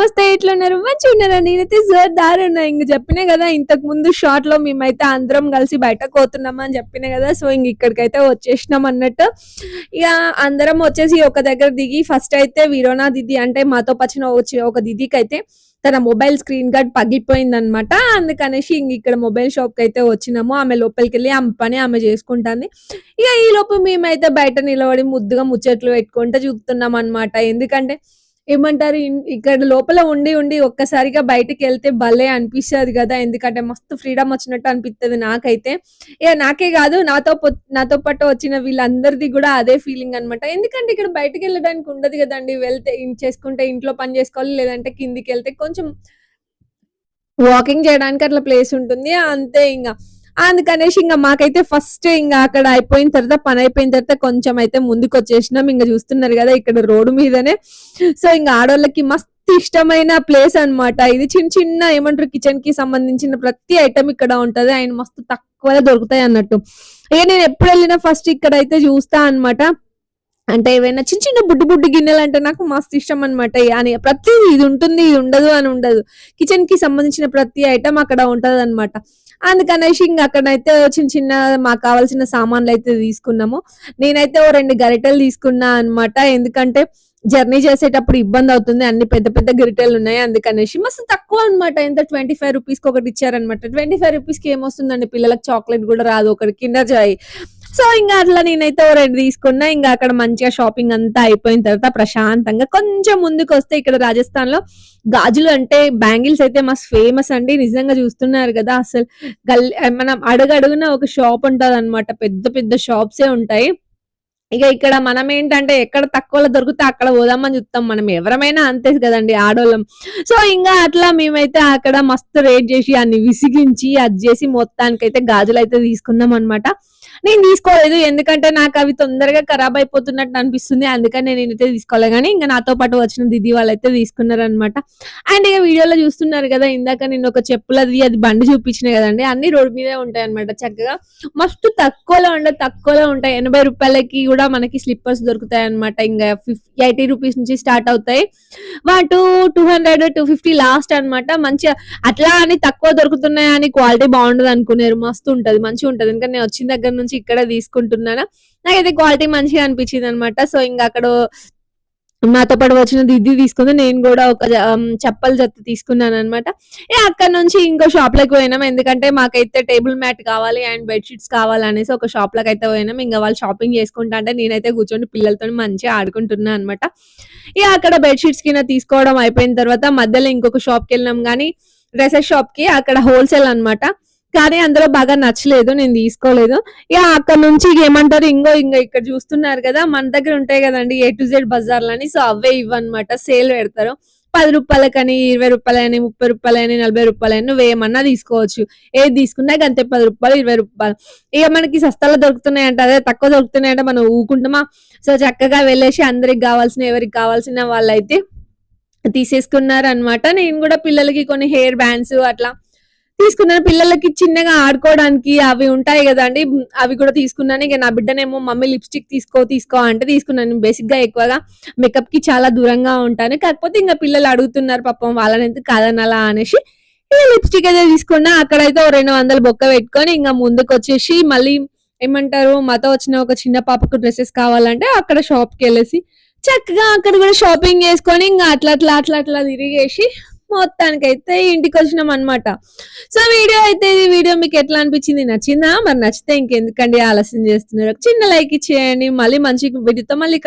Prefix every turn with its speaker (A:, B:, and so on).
A: నమస్తే, ఎట్లున్నారు? మంచిగున్నారా? నేనైతే జోరుదారున్నా. ఇంక చెప్పినా గదా! ఇంతకు ముందు షాట్‌లో మేమైతే అందరం కలిసి బయటకు పోతున్నాం అని చెప్పినా గదా! సో, ఇంక ఇక్కడికైతే వచ్చేసినాం అన్నట్టు. ఇగ అందరం వచ్చేసి ఒక దగ్గర దిగి ఫస్ట్ అయితే విరోనా దీది అంటే మాతో వచ్చి ఒక దీదీకైతే తన మొబైల్ స్క్రీన్ గార్డ్ పగిలిపోయిందనమాట. అందుకనేసి ఇంక ఇక్కడ మొబైల్ షాప్‌కైతే వచ్చినాము. ఆమె లోపలికెళ్ళి ఆమె పని ఆమె చేసుకుంటాంది. ఇగ ఈలోపు మేమైతే బయట నిలబడి ముద్దుగా ముచ్చట్లు పెట్టుకుంటూ చూస్తున్నామనమాట. ఎందుకంటే ఏమంటారు ఇక్కడ లోపల ఉండి ఒక్కసారిగా బయటికెళ్తే భలే అనిపిస్తది గదా! ఎందుకంటే మస్తు ఫ్రీడమ్ వచ్చినట్టు అనిపిత్తది నాకైతే. నాకే గాదు నాతో పాటు వచ్చిన వీళ్ళందరిది గూడా అదే ఫీలింగ్ అనమాట. ఎందుకంటే ఇక్కడ బయటికెళ్ళడానికి ఉండదు గదండీ! వెళ్తే చేసుకుంటే ఇంట్లో పని జేసుకోవాలి. లేదంటే కిందికెళ్తే కొంచెం వాకింగ్ చేయడానికి అట్లా ప్లేస్ ఉంటుంది. అంతే ఇంగ. అందుకనేసి ఇంగ మాకైతే ఫస్ట్ ఇంగ అక్కడ అయిపోయిన తర్వాత పనయిపోయిన తర్వాత కొంచెం అయితే ముందుకొచ్చేసినాం. ఇంగ చూస్తున్నారు గదా! ఇక్కడ రోడ్డు మీదనే. సో, ఇంగ ఆడోళ్ళకి మస్తు ఇష్టమైన ప్లేస్ అన్నమాట. ఇది చిన్న చిన్న ఏమంటారు కిచెన్‌కి సంబంధించిన ప్రతి ఐటెమ్ ఇక్కడ ఉంటది. అండ్ మస్తు తక్కువలో దొరుకుతాయన్నట్టు. నేను ఎప్పుడెళ్ళినా ఫస్ట్ ఇక్కడైతే చూస్తా అన్నమాట. అంటే ఏవైనా చిన్న చిన్న బుడ్డి గిన్నెలంటే నాకు మస్తు ఇష్టం అన్నమాట. అని ప్రతీది ఇది ఉంటుంది, ఇది ఉండదు అని ఉండదు. కిచెన్‌కి సంబంధించిన ప్రతి ఐటెమ్ అక్కడ ఉంటదన్నమాట. అందుకనేసి ఇంగ అక్కడనైతే చిన్న చిన్న మాకు కావాల్సిన సామాన్లయితే తీసుకున్నాము. నేనైతే ఓ 2 గరిటెలు తీసుకున్నా అన్నమాట. ఎందుకంటే జర్నీ చేసేటప్పుడు ఇబ్బందవుతుంది. అన్ని పెద్ద పెద్ద గరిటెలున్నాయి అందుకనేసి. మస్తు తక్కువ అన్నమాట. ఎంత రూ. 25కి ఒకటి ఇచ్చారన్నమాట. రూ. 25కి ఏమొస్తుందండి పిల్లలకి చాక్లెట్ గూడా రాదు. ఒకటి కిండర్ జాయ్. సో, ఇంగ అట్లా నేనైతే ఓ 2 తీసుకున్నా. ఇంగ అక్కడ మంచిగా షాపింగ్ అంతా అయిపోయిన తర్వాత ప్రశాంతంగా కొంచెం ముందుకొస్తే ఇక్కడ రాజస్థాన్‌లో గాజులు అంటే బ్యాంగిల్స్ అయితే మస్తు ఫేమస్ అండి. నిజంగా చూస్తున్నారు గదా! అసలు మనం అడుగడుగున ఒక షాప్ ఉంటదన్నమాట. పెద్ద పెద్ద షాప్సే ఉంటాయి. ఇక ఇక్కడ మనమేంటంటే ఎక్కడ తక్కువలో దొరికితే అక్కడ పోదామని చూస్తాం. మనం ఎవరమైనా అంతే గదండీ ఆడోళ్ళం. సో, ఇంగా అట్లా మేమైతే అక్కడ మస్తు రేట్ జేసి అన్ని విసిగించి అది జేసి మొత్తానికైతే గాజులైతే తీసుకున్నామన్నమాట. నేను తీసుకోలేదు. ఎందుకంటే నాకవి తొందరగా ఖరాబ్ అయిపోతున్నట్టు అనిపిస్తుంది. అందుకని నేనైతే తీసుకోలే గానీ, ఇంక నాతో పాటు వచ్చిన దీదీ వాళ్ళైతే తీసుకున్నారనమాట. అండ్ ఇక వీడియోలో చూస్తున్నారు గదా! ఇందాక నేను ఒక చెప్పులది అది బండి చూపించిన గదండీ! అన్నీ రోడ్ మీదే ఉంటాయన్నమాట చక్కగా. మస్తు తక్కువలో ఉంటాయి. రూ. 80కి గూడా మనకి స్లిప్పర్స్ దొరుకుతాయన్నమాట. ఇంగ 80 రూపీస్ నుంచి స్టార్ట్ అవుతాయి. 200, 250 లాస్ట్ అన్నమాట. మంచిగా అట్లా అని తక్కువ దొరుకుతున్నాయని క్వాలిటీ బాగుండదనుకునేరు. మస్తుంటది. మంచిగుంటది. ఎందుకంటే నేను వచ్చిన దగ్గర నుంచి ఇక్కడే తీసుకుంటున్నానా. నాకైతే క్వాలిటీ మంచిగా అనిపించిందనమాట. సో, ఇంగ అక్కడ నాతో పాటు వచ్చిన దీదీ తీసుకుంది. నేను గూడా ఒక చెప్పుల జత తీసుకున్నాననమాట. అక్కడి నుంచి ఇంకో షాప్‌లోకి పోయినాం. ఎందుకంటే మాకైతే టేబుల్ మ్యాట్ కావాలి అండ్ బెడ్ షీట్స్ కావాలనేసి ఒక షాప్‌లోకైతే పోయినాం. ఇంగ వాళ్ళు షాపింగ్ చేసుకుంటా అంటే నేనైతే కూర్చొని పిల్లలతోని మంచిగా ఆడుకుంటున్నా అనమాట. అక్కడ బెడ్ షీట్స్ కింద తీసుకోవడం అయిపోయిన తర్వాత మధ్యలో ఇంకొక షాప్‌కెళ్ళినాం గానీ డ్రెసెస్ షాప్‌కి. అక్కడ హోల్‌సేల్ అనమాట. కానీ అందులో బాగా నచ్చలేదు. నేను తీసుకోలేదు. అక్కడి నుంచి ఏమంటారు ఇంగో ఇక్కడ చూస్తున్నారు గదా! మన దగ్గర ఉంటాయి గదండీ ఏ టు జెడ్ బజార్‌లని. సో, అవే ఇవన్నమాట. సేల్ పెడతారు. రూ. 10కని, రూ. 20, రూ. 30, రూ. 40 నువ్వేమన్నా తీసుకోవచ్చు. ఏది తీసుకున్నా గంతే రూ. 10, రూ. 20. మనకి సస్తాలో దొరుకుతున్నాయంట. అదే తక్కువ దొరుకుతున్నాయంటే మనం ఊకుంటామా? సో, చక్కగా వెళ్ళేసి అందరికి గావాల్సిన ఎవరికి కావాల్సిన వాళ్ళైతే తీసేసుకున్నారనమాట. నేను గూడా పిల్లలకి కొన్ని హెయిర్ బ్యాండ్స్ అట్లా తీసుకున్నాను. పిల్లలకి చిన్నగా ఆడుకోవడానికి అవి ఉంటాయి గదండీ! అవి కూడా తీసుకున్నాను. ఇక నా బిడ్డనేమో మమ్మీ లిప్‌స్టిక్ తీసుకో అంటే తీసుకున్నాను. బేసిక్‌గా ఎక్కువగా మేకప్‌కి చాలా దూరంగా ఉంటాను. కాకపోతే ఇంక పిల్లలు అడుగుతున్నారు పాపం వాళ్ళనెందుకు కాదనాలా అనేసి లిప్‌స్టిక్ అయితే తీసుకున్నా. అక్కడైతే ఓ 200 బొక్క పెట్టుకొని ఇంగ ముందుకొచ్చేసి మళ్ళీ ఏమంటారు మాతో వచ్చిన ఒక చిన్న పాపకు డ్రెసెస్ కావాలంటే అక్కడ షాప్‌కెళ్ళేసి చక్కగా అక్కడ కూడా షాపింగ్ చేసుకొని ఇంగ అట్లా తిరిగేసి మొత్తానికైతే ఇంటికొచ్చినామనమాట. సో, ఈ వీడియో మీకు ఎట్లా అనిపించింది? నచ్చిందా? మరి నచ్చితే ఇంకెందుకండి ఆలస్యం చేస్తున్నారు? ఒక చిన్న లైక్ ఇచ్చేయండి. మళ్ళీ మంచి వీడియోతో మళ్ళీ